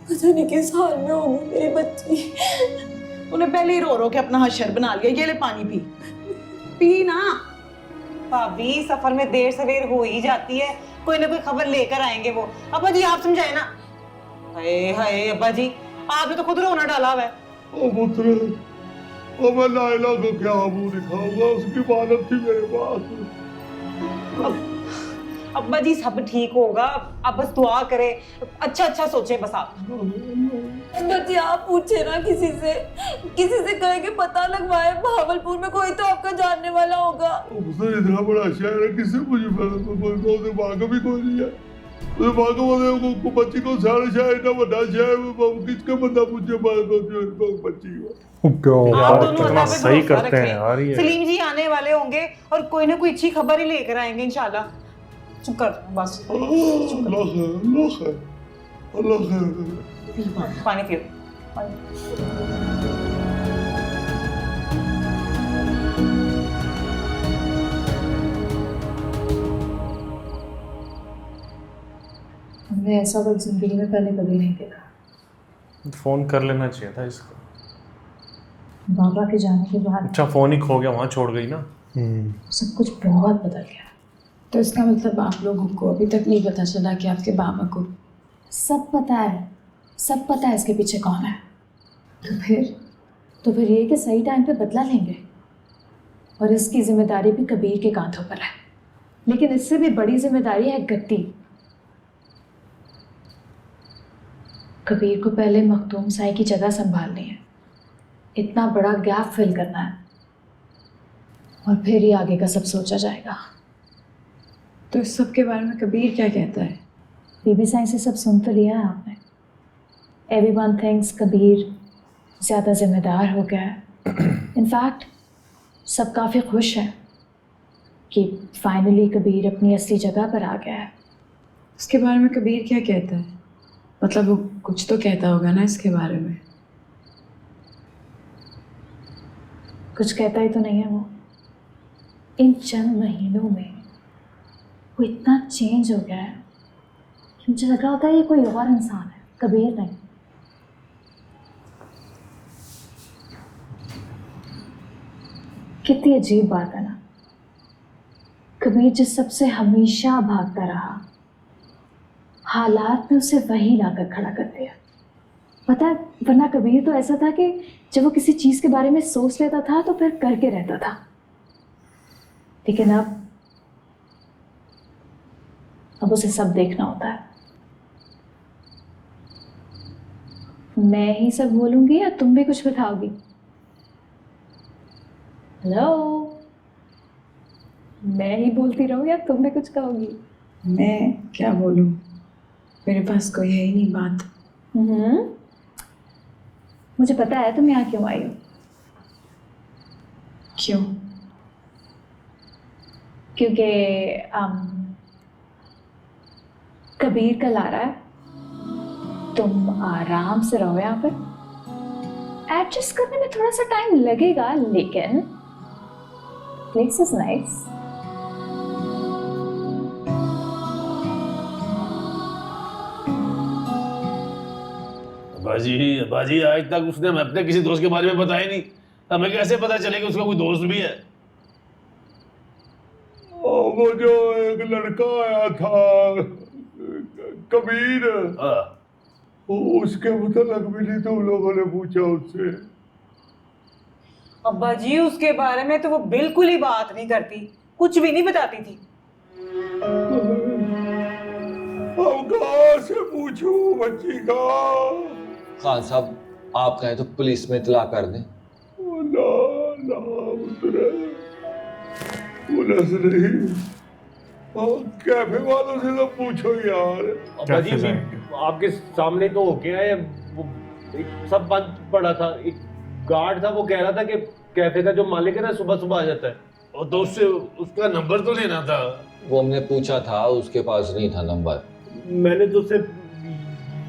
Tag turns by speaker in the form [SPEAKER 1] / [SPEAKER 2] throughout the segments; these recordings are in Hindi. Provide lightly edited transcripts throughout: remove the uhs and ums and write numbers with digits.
[SPEAKER 1] पता नहीं किस हाल में होगी मेरी बच्ची।
[SPEAKER 2] तूने पहले ही रो रो के अपना हशर बना लिया। ये ले पानी पी, पी ना।
[SPEAKER 3] भाभी सफर में देर सवेर हो ही जाती है, कोई ना कोई खबर लेकर आएंगे वो। अब्बा जी आप समझाए ना। हाय हाय अब्बा जी, आपने तो खुद रोना डाला हुआ है।
[SPEAKER 4] ओ पुत्र, ओ मैं लायला को क्या मुंह दिखाऊंगा, उसकी मानत थी मेरे पास।
[SPEAKER 3] अब्बा जी सब ठीक होगा, आप बस दुआ करें, अच्छा सोचें बस आप।
[SPEAKER 1] बच्ची आप पूछे ना किसी से कहे कि पता लगवाए, भावलपुर में कोई तो आपका जानने वाला होगा।
[SPEAKER 4] उसने इतना बड़ा शहर है, किससे मुझे कोई भाग भी कोई नहीं है। उसे भाग को बच्ची को सारे शहर इतना बड़ा शहर, किसका बंदा पूछे बच्ची को।
[SPEAKER 3] आप दोनों
[SPEAKER 5] कितना
[SPEAKER 3] अल्लाह पे
[SPEAKER 5] सही
[SPEAKER 3] भरोसा
[SPEAKER 5] करते हैं
[SPEAKER 3] रखें।
[SPEAKER 5] यार ये।
[SPEAKER 3] सलीम जी आने वाले होंगे और कोई ना कोई अच्छी खबर ही लेकर आएंगे इंशाल्लाह। चुप कर बस,
[SPEAKER 4] अल्लाह खैर, अल्लाह खैर।
[SPEAKER 3] पानी पियो।
[SPEAKER 1] हमने ऐसा वक्त जिंदगी में पहले कभी नहीं देखा।
[SPEAKER 5] फोन कर लेना चाहिए था इसको।
[SPEAKER 1] बाबा के जाने के बाद
[SPEAKER 5] अच्छा फोन ही खो गया, वहाँ छोड़ गई ना।
[SPEAKER 1] सब कुछ बहुत बदल गया। तो इसका मतलब आप लोगों को अभी तक नहीं पता चला कि आपके बाबा को सब पता है, सब पता है इसके पीछे कौन है। तो फिर ये कि सही टाइम पे बदला लेंगे, और इसकी जिम्मेदारी भी कबीर के कांधों पर है। लेकिन इससे भी बड़ी जिम्मेदारी है गद्दी। कबीर को पहले मखदूम साई की जगह संभालनी है, इतना बड़ा गैप फिल करना है, और फिर ही आगे का सब सोचा जाएगा। तो इस सब के बारे में कबीर क्या कहता है? बीबी साई से सब सुन तो लिया है आपने। एवरीवन थिंक्स कबीर ज़्यादा जिम्मेदार हो गया है। इनफैक्ट सब काफ़ी खुश हैं कि फाइनली कबीर अपनी असली जगह पर आ गया है।
[SPEAKER 6] इसके बारे में कबीर क्या कहता है? मतलब वो कुछ तो कहता होगा ना इसके बारे में।
[SPEAKER 1] कुछ कहता ही तो नहीं है वो। इन चंद महीनों में वो इतना चेंज हो गया है कि मुझे लग रहा होता है ये कोई और इंसान है, कबीर नहीं। कितनी अजीब बात है ना, कबीर जिस सबसे हमेशा भागता रहा, हालात में उसे वही लाकर खड़ा कर दिया। पता है, वरना कबीर तो ऐसा था कि जब वो किसी चीज़ के बारे में सोच लेता था तो फिर करके रहता था। लेकिन अब उसे सब देखना होता है। मैं ही सब बोलूंगी या तुम भी कुछ बताओगी? हेलो, मैं ही बोलती रहूँ या तुम भी कुछ कहोगी?
[SPEAKER 6] मैं क्या बोलूँ, मेरे पास कोई है ही नहीं बात।
[SPEAKER 1] मुझे पता है तुम यहाँ क्यों आई हो।
[SPEAKER 6] क्यों?
[SPEAKER 1] क्योंकि कबीर कल आ रहा है। तुम आराम से रहो यहाँ पर। एडजस्ट करने में थोड़ा सा टाइम लगेगा, लेकिन प्लेस इज नाइस।
[SPEAKER 7] बाजी आज तक उसने हमें अपने किसी दोस्त के बारे में बताया नहीं। हमें कैसे पता चलेगा उसका कोई दोस्त भी है?
[SPEAKER 4] वो जो एक लड़का आया था कबीर, उसके मुतल्लिक भी नहीं तुम लोगों ने पूछा उससे?
[SPEAKER 3] अब्बा जी उसके बारे में तो वो बिल्कुल ही बात नहीं करती, कुछ भी नहीं बताती थी।
[SPEAKER 4] अब कहाँ से पूछूं बच्ची का?
[SPEAKER 8] खान साहब आप कहें तो पुलिस में इतला कर दें।
[SPEAKER 4] ना पुलिस नहीं, कैफे वालों से तो पूछो यार।
[SPEAKER 5] क्या
[SPEAKER 9] अब्बा जी आपके सामने तो होके आए, वो सब बंद पड़ा था। एक गार्ड था, वो कह रहा था कि कैफे का जो मालिक है ना सुबह सुबह आ जाता है।
[SPEAKER 7] और तो उससे उसका नंबर तो लेना था।
[SPEAKER 8] वो हमने पूछा था, उसके पास नहीं था नंबर।
[SPEAKER 9] मैंने तो उससे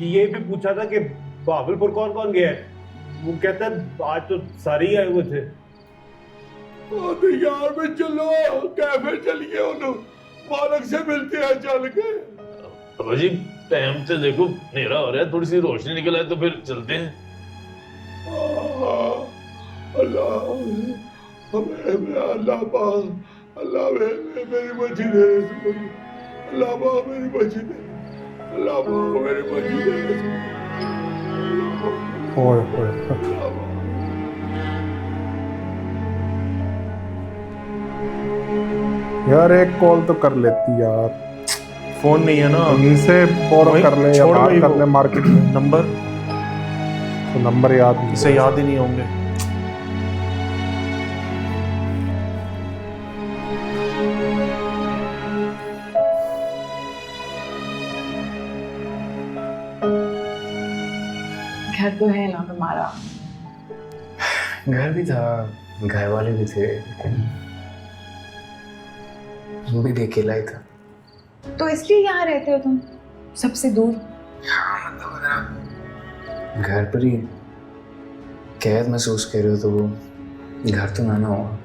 [SPEAKER 9] ये भी पूछा था कि भागलपुर कौन कौन गया है। वो कहता है आज तो सारे ही आए हुए थे।
[SPEAKER 4] तो यार में चलो कैफे चलिए, उन मालिक से मिलते हैं चल के।
[SPEAKER 7] अब्बा जी टाइम से देखो अंधेरा हो रहा है, थोड़ी सी रोशनी निकल आए तो फिर चलते हैं।
[SPEAKER 4] अल्लाह अल्लाह पाक अल्लाह मेरी बच्ची दे अल्लाह पाक मेरी बच्ची दे अल्लाह पाक मेरी बच्ची दे।
[SPEAKER 10] यार एक कॉल तो कर लेती यार,
[SPEAKER 5] फोन नहीं है ना,
[SPEAKER 10] इनसे बोरो
[SPEAKER 5] वही
[SPEAKER 10] कर ले या
[SPEAKER 5] छोड़
[SPEAKER 10] बात
[SPEAKER 5] वही
[SPEAKER 10] कर
[SPEAKER 5] वो।
[SPEAKER 10] ले मार्केट में।
[SPEAKER 5] नंबर
[SPEAKER 10] तो नंबर याद नहीं
[SPEAKER 5] इसे याद ही नहीं होंगे।
[SPEAKER 6] घर तो है ना तुम्हारा।
[SPEAKER 11] घर भी था, घर वाले भी थे, तुम भी अकेला ही था।
[SPEAKER 6] तो इसलिए यहाँ रहते हो तुम, सबसे दूर।
[SPEAKER 11] हाँ मतलब अगर आप घर पर ही कैद महसूस कर रहे हो तो वो घर तो ना होगा।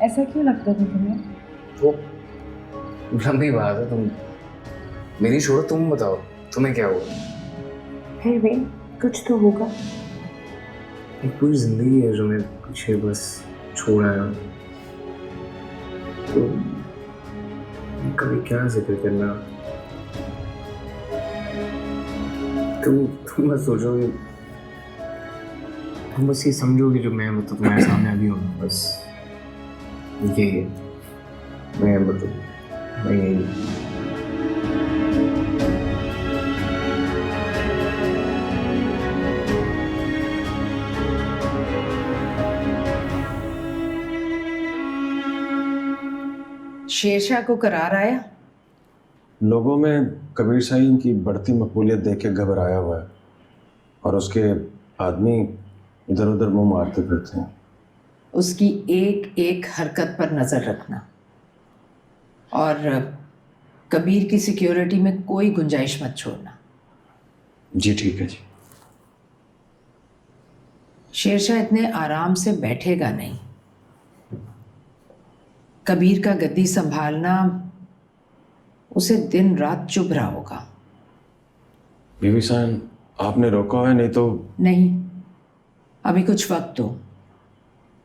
[SPEAKER 6] ऐसा क्यों लगता था तुम्हें?
[SPEAKER 11] वो लंबी बात है, तुम मेरी छोड़ो, तुम बताओ तुम्हें क्या हुआ?
[SPEAKER 6] फिर भी कुछ तो होगा।
[SPEAKER 11] एक पूरी जिंदगी है जो मैं पीछे बस छोड़ आया हूँ, तो कभी क्या जिक्र करना। तुम बस सोचोगे, तुम बस ये समझोगे जो मैं मतलब तुम्हारे सामने अभी हूँ, बस ये मैं मतलब मैं यही।
[SPEAKER 12] शेरशाह को करार आया?
[SPEAKER 13] लोगों में कबीर साईं की बढ़ती मकबूलियत देख के घबराया हुआ है और उसके आदमी इधर उधर मुंह मारते फिरते हैं।
[SPEAKER 12] उसकी एक एक हरकत पर नजर रखना और कबीर की सिक्योरिटी में कोई गुंजाइश मत छोड़ना।
[SPEAKER 13] जी ठीक है जी।
[SPEAKER 12] शेरशाह इतने आराम से बैठेगा नहीं। कबीर का गद्दी संभालना उसे दिन रात चुभ रहा होगा।
[SPEAKER 13] बीवी साहब आपने रोका है, नहीं तो।
[SPEAKER 12] नहीं, अभी कुछ वक्त दो।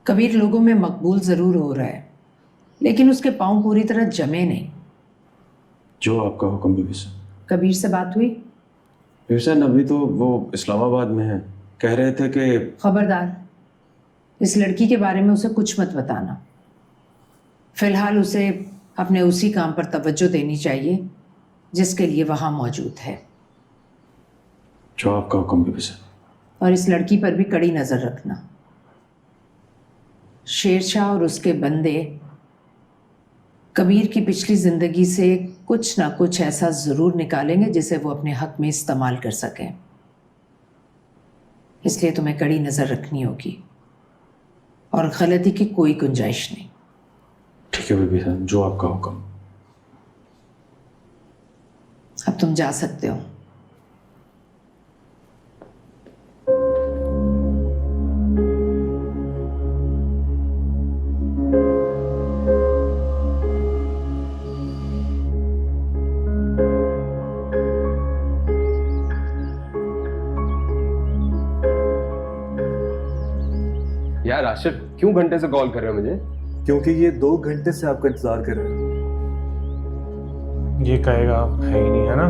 [SPEAKER 12] कबीर लोगों में मकबूल जरूर हो रहा है, लेकिन उसके पांव पूरी तरह जमे नहीं।
[SPEAKER 13] जो आपका हुक्म बीवी साहब।
[SPEAKER 12] कबीर से बात हुई?
[SPEAKER 13] बीवी साहब अभी तो वो इस्लामाबाद में है, कह रहे थे कि।
[SPEAKER 12] खबरदार, इस लड़की के बारे में उसे कुछ मत बताना। फिलहाल उसे अपने उसी काम पर तवज्जो देनी चाहिए जिसके लिए वहां मौजूद है।
[SPEAKER 13] जो आपका हुक्म बीवी साहब।
[SPEAKER 12] और इस लड़की पर भी कड़ी नजर रखना। शेरशाह और उसके बंदे कबीर की पिछली जिंदगी से कुछ ना कुछ ऐसा जरूर निकालेंगे जिसे वो अपने हक में इस्तेमाल कर सकें। इसलिए तुम्हें कड़ी नजर रखनी होगी और गलती की कोई गुंजाइश नहीं।
[SPEAKER 13] ठीक है बीबी साहब, जो आपका हुक्म।
[SPEAKER 12] अब तुम जा सकते हो।
[SPEAKER 14] यार आशिफ, क्यों घंटे से कॉल कर रहे हो मुझे?
[SPEAKER 15] क्योंकि ये 2 घंटे से आपका इंतजार कर रहे हैं।
[SPEAKER 5] ये कहेगा है ही नहीं, है ना?